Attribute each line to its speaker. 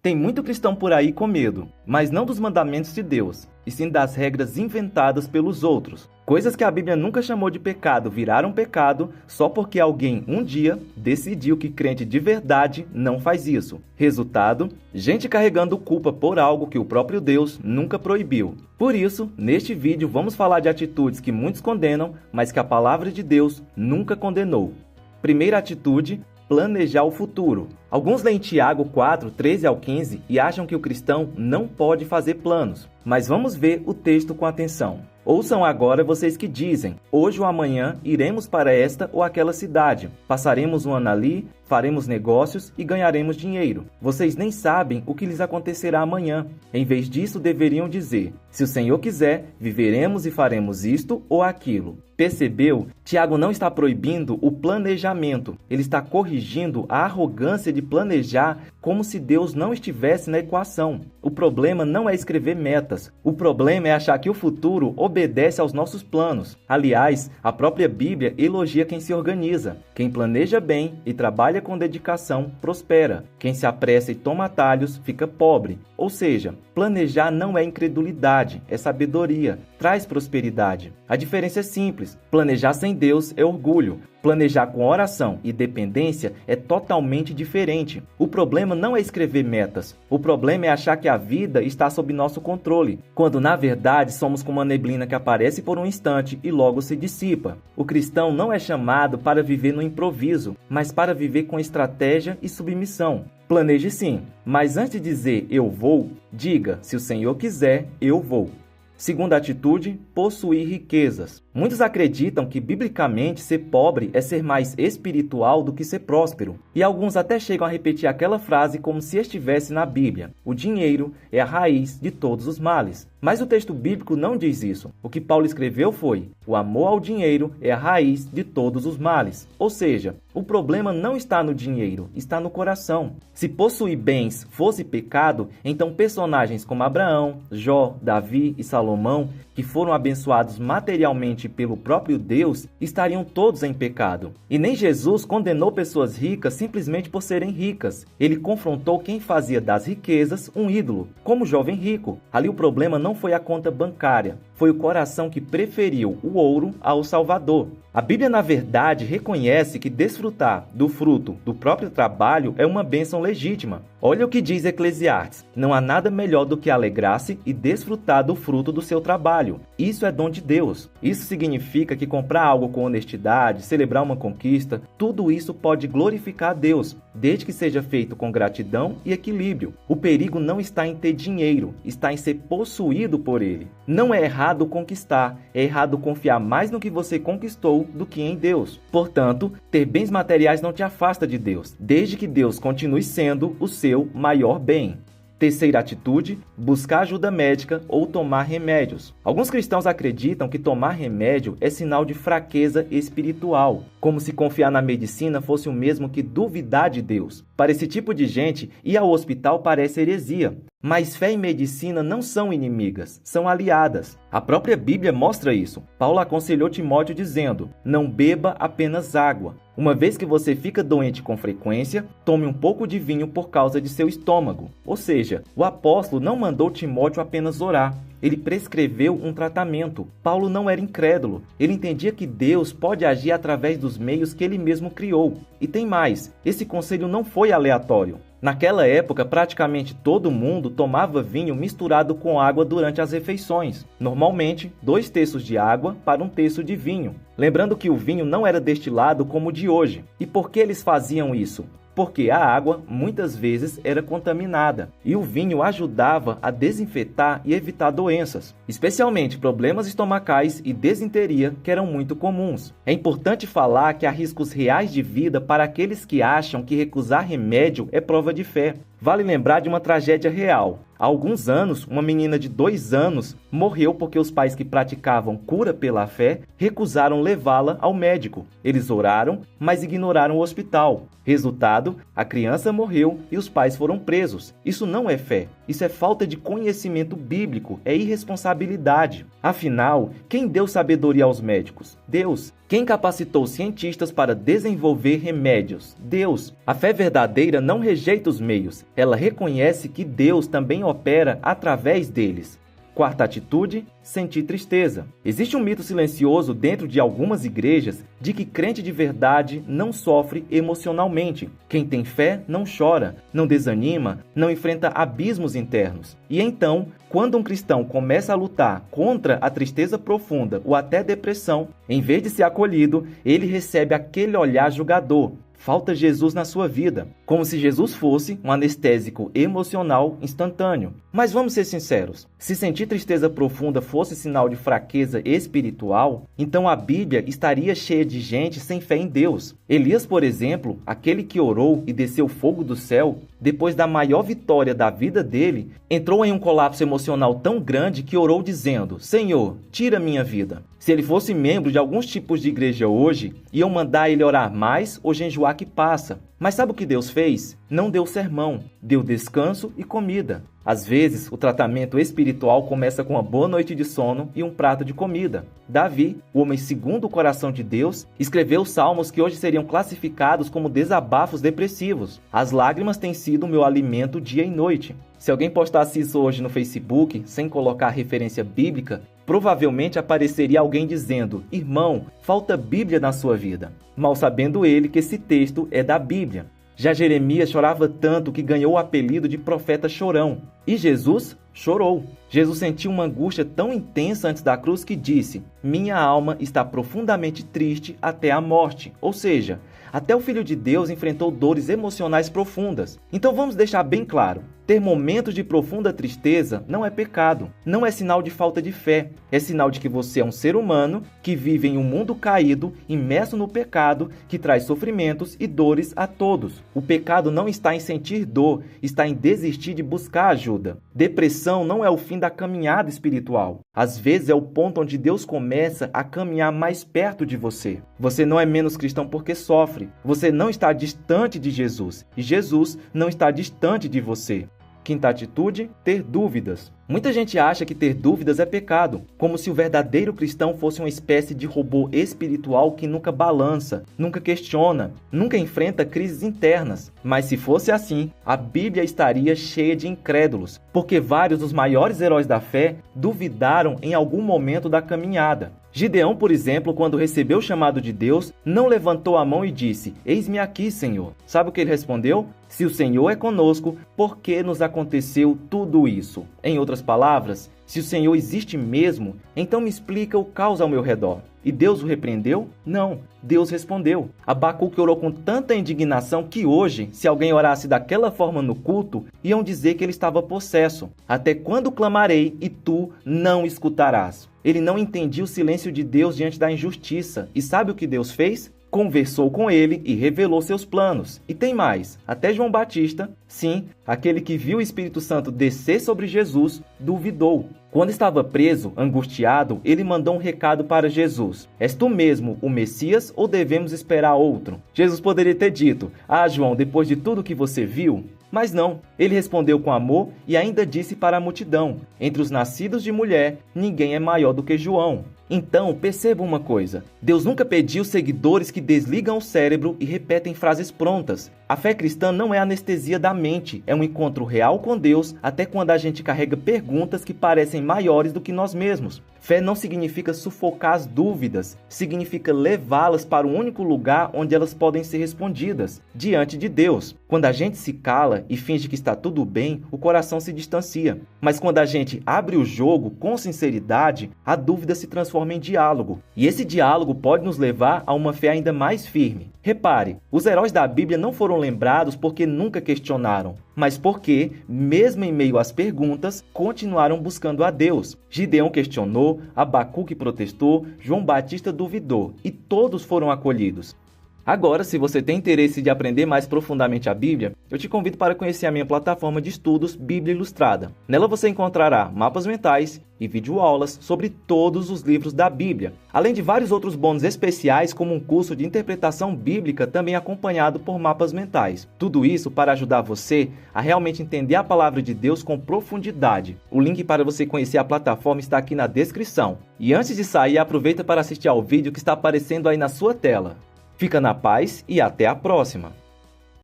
Speaker 1: Tem muito cristão por aí com medo, mas não dos mandamentos de Deus, e sim das regras inventadas pelos outros. Coisas que a Bíblia nunca chamou de pecado viraram pecado só porque alguém um dia decidiu que crente de verdade não faz isso. Resultado, gente carregando culpa por algo que o próprio Deus nunca proibiu. Por isso, neste vídeo vamos falar de atitudes que muitos condenam, mas que a palavra de Deus nunca condenou. Primeira atitude: planejar o futuro. Alguns leem Tiago 4, 13 ao 15 e acham que o cristão não pode fazer planos. Mas vamos ver o texto com atenção. Ouçam agora vocês que dizem: hoje ou amanhã iremos para esta ou aquela cidade, passaremos um ano ali, faremos negócios e ganharemos dinheiro. Vocês nem sabem o que lhes acontecerá amanhã. Em vez disso, deveriam dizer: se o Senhor quiser, viveremos e faremos isto ou aquilo. Percebeu? Tiago não está proibindo o planejamento. Ele está corrigindo a arrogância de planejar como se Deus não estivesse na equação. O problema não é escrever metas. O problema é achar que o futuro obedece aos nossos planos. Aliás, a própria Bíblia elogia quem se organiza. Quem planeja bem e trabalha com dedicação, prospera. Quem se apressa e toma atalhos, fica pobre. Ou seja, planejar não é incredulidade, é sabedoria, traz prosperidade. A diferença é simples: planejar sem Deus é orgulho. Planejar com oração e dependência é totalmente diferente. O problema não é escrever metas. O problema é achar que a vida está sob nosso controle, quando na verdade somos como uma neblina que aparece por um instante e logo se dissipa. O cristão não é chamado para viver no improviso, mas para viver com estratégia e submissão. Planeje sim, mas antes de dizer eu vou, diga: se o Senhor quiser, eu vou. Segunda atitude: possuir riquezas. Muitos acreditam que, biblicamente, ser pobre é ser mais espiritual do que ser próspero. E alguns até chegam a repetir aquela frase como se estivesse na Bíblia: o dinheiro é a raiz de todos os males. Mas o texto bíblico não diz isso. O que Paulo escreveu foi: o amor ao dinheiro é a raiz de todos os males. Ou seja, o problema não está no dinheiro, está no coração. Se possuir bens fosse pecado, então personagens como Abraão, Jó, Davi e Salomão, que foram abençoados materialmente pelo próprio Deus, estariam todos em pecado. E nem Jesus condenou pessoas ricas simplesmente por serem ricas. Ele confrontou quem fazia das riquezas um ídolo, como o jovem rico. Ali o problema não foi a conta bancária, foi o coração que preferiu o ouro ao Salvador. A Bíblia, na verdade, reconhece que desfrutar do fruto do próprio trabalho é uma bênção legítima. Olha o que diz Eclesiastes: não há nada melhor do que alegrar-se e desfrutar do fruto do seu trabalho. Isso é dom de Deus. Isso significa que comprar algo com honestidade, celebrar uma conquista, tudo isso pode glorificar a Deus, desde que seja feito com gratidão e equilíbrio. O perigo não está em ter dinheiro, está em ser possuído por ele. Não é errado conquistar, é errado confiar mais no que você conquistou do que em Deus. Portanto, ter bens materiais não te afasta de Deus, desde que Deus continue sendo o seu maior bem. Terceira atitude: buscar ajuda médica ou tomar remédios. Alguns cristãos acreditam que tomar remédio é sinal de fraqueza espiritual, como se confiar na medicina fosse o mesmo que duvidar de Deus. Para esse tipo de gente, ir ao hospital parece heresia. Mas fé e medicina não são inimigas, são aliadas. A própria Bíblia mostra isso. Paulo aconselhou Timóteo dizendo: não beba apenas água. Uma vez que você fica doente com frequência, tome um pouco de vinho por causa de seu estômago. Ou seja, o apóstolo não mandou Timóteo apenas orar. Ele prescreveu um tratamento. Paulo não era incrédulo. Ele entendia que Deus pode agir através dos meios que ele mesmo criou. E tem mais: esse conselho não foi aleatório. Naquela época, praticamente todo mundo tomava vinho misturado com água durante as refeições. Normalmente, 2 terços de água para 1 terço de vinho. Lembrando que o vinho não era destilado como o de hoje. E por que eles faziam isso? Porque a água, muitas vezes, era contaminada, e o vinho ajudava a desinfetar e evitar doenças, especialmente problemas estomacais e desinteria, que eram muito comuns. É importante falar que há riscos reais de vida para aqueles que acham que recusar remédio é prova de fé. Vale lembrar de uma tragédia real. Há alguns anos, uma menina de 2 anos morreu porque os pais que praticavam cura pela fé recusaram levá-la ao médico. Eles oraram, mas ignoraram o hospital. Resultado, a criança morreu e os pais foram presos. Isso não é fé. Isso é falta de conhecimento bíblico, é irresponsabilidade. Afinal, quem deu sabedoria aos médicos? Deus. Quem capacitou cientistas para desenvolver remédios? Deus. A fé verdadeira não rejeita os meios, ela reconhece que Deus também opera através deles. Quarta atitude, sentir tristeza. Existe um mito silencioso dentro de algumas igrejas de que crente de verdade não sofre emocionalmente. Quem tem fé não chora, não desanima, não enfrenta abismos internos. E então, quando um cristão começa a lutar contra a tristeza profunda ou até depressão, em vez de ser acolhido, ele recebe aquele olhar julgador. Falta Jesus na sua vida, como se Jesus fosse um anestésico emocional instantâneo. Mas vamos ser sinceros, se sentir tristeza profunda fosse sinal de fraqueza espiritual, então a Bíblia estaria cheia de gente sem fé em Deus. Elias, por exemplo, aquele que orou e desceu fogo do céu, depois da maior vitória da vida dele, entrou em um colapso emocional tão grande que orou dizendo: Senhor, tira minha vida. Se ele fosse membro de alguns tipos de igreja hoje, iam mandar ele orar mais ou jejuar que passa. Mas sabe o que Deus fez? Não deu sermão, deu descanso e comida. Às vezes, o tratamento espiritual começa com uma boa noite de sono e um prato de comida. Davi, o homem segundo o coração de Deus, escreveu salmos que hoje seriam classificados como desabafos depressivos. As lágrimas têm sido o meu alimento dia e noite. Se alguém postasse isso hoje no Facebook, sem colocar referência bíblica, provavelmente apareceria alguém dizendo: irmão, falta Bíblia na sua vida. Mal sabendo ele que esse texto é da Bíblia. Já Jeremias chorava tanto que ganhou o apelido de profeta chorão. E Jesus chorou. Jesus sentiu uma angústia tão intensa antes da cruz que disse: minha alma está profundamente triste até a morte. Ou seja, até o Filho de Deus enfrentou dores emocionais profundas. Então vamos deixar bem claro: ter momentos de profunda tristeza não é pecado, não é sinal de falta de fé. É sinal de que você é um ser humano que vive em um mundo caído, imerso no pecado, que traz sofrimentos e dores a todos. O pecado não está em sentir dor, está em desistir de buscar ajuda. Depressão não é o fim da caminhada espiritual. Às vezes é o ponto onde Deus começa a caminhar mais perto de você. Você não é menos cristão porque sofre. Você não está distante de Jesus. E Jesus não está distante de você. Quinta atitude, ter dúvidas. Muita gente acha que ter dúvidas é pecado, como se o verdadeiro cristão fosse uma espécie de robô espiritual que nunca balança, nunca questiona, nunca enfrenta crises internas. Mas se fosse assim, a Bíblia estaria cheia de incrédulos, porque vários dos maiores heróis da fé duvidaram em algum momento da caminhada. Gideão, por exemplo, quando recebeu o chamado de Deus, não levantou a mão e disse: eis-me aqui, Senhor. Sabe o que ele respondeu? Se o Senhor é conosco, por que nos aconteceu tudo isso? Em outras palavras, se o Senhor existe mesmo, então me explica o caos ao meu redor. E Deus o repreendeu? Não, Deus respondeu. Abacuque orou com tanta indignação que hoje, se alguém orasse daquela forma no culto, iam dizer que ele estava possesso. Até quando clamarei e tu não escutarás? Ele não entendia o silêncio de Deus diante da injustiça. E sabe o que Deus fez? Conversou com ele e revelou seus planos. E tem mais, até João Batista, sim, aquele que viu o Espírito Santo descer sobre Jesus, duvidou. Quando estava preso, angustiado, ele mandou um recado para Jesus: és tu mesmo o Messias ou devemos esperar outro? Jesus poderia ter dito: ah, João, depois de tudo que você viu? Mas não, ele respondeu com amor e ainda disse para a multidão: entre os nascidos de mulher, ninguém é maior do que João. Então, perceba uma coisa: Deus nunca pediu seguidores que desligam o cérebro e repetem frases prontas. A fé cristã não é anestesia da mente, é um encontro real com Deus, até quando a gente carrega perguntas que parecem maiores do que nós mesmos. Fé não significa sufocar as dúvidas, significa levá-las para o único lugar onde elas podem ser respondidas, diante de Deus. Quando a gente se cala e finge que está tudo bem, o coração se distancia. Mas quando a gente abre o jogo com sinceridade, a dúvida se transforma em diálogo. E esse diálogo pode nos levar a uma fé ainda mais firme. Repare, os heróis da Bíblia não foram lembrados porque nunca questionaram, mas porque, mesmo em meio às perguntas, continuaram buscando a Deus. Gideão questionou, Abacuque protestou, João Batista duvidou, e todos foram acolhidos. Agora, se você tem interesse de aprender mais profundamente a Bíblia, eu te convido para conhecer a minha plataforma de estudos Bíblia Ilustrada. Nela você encontrará mapas mentais e videoaulas sobre todos os livros da Bíblia, além de vários outros bônus especiais, como um curso de interpretação bíblica também acompanhado por mapas mentais. Tudo isso para ajudar você a realmente entender a palavra de Deus com profundidade. O link para você conhecer a plataforma está aqui na descrição. E antes de sair, aproveita para assistir ao vídeo que está aparecendo aí na sua tela. Fica na paz e até a próxima!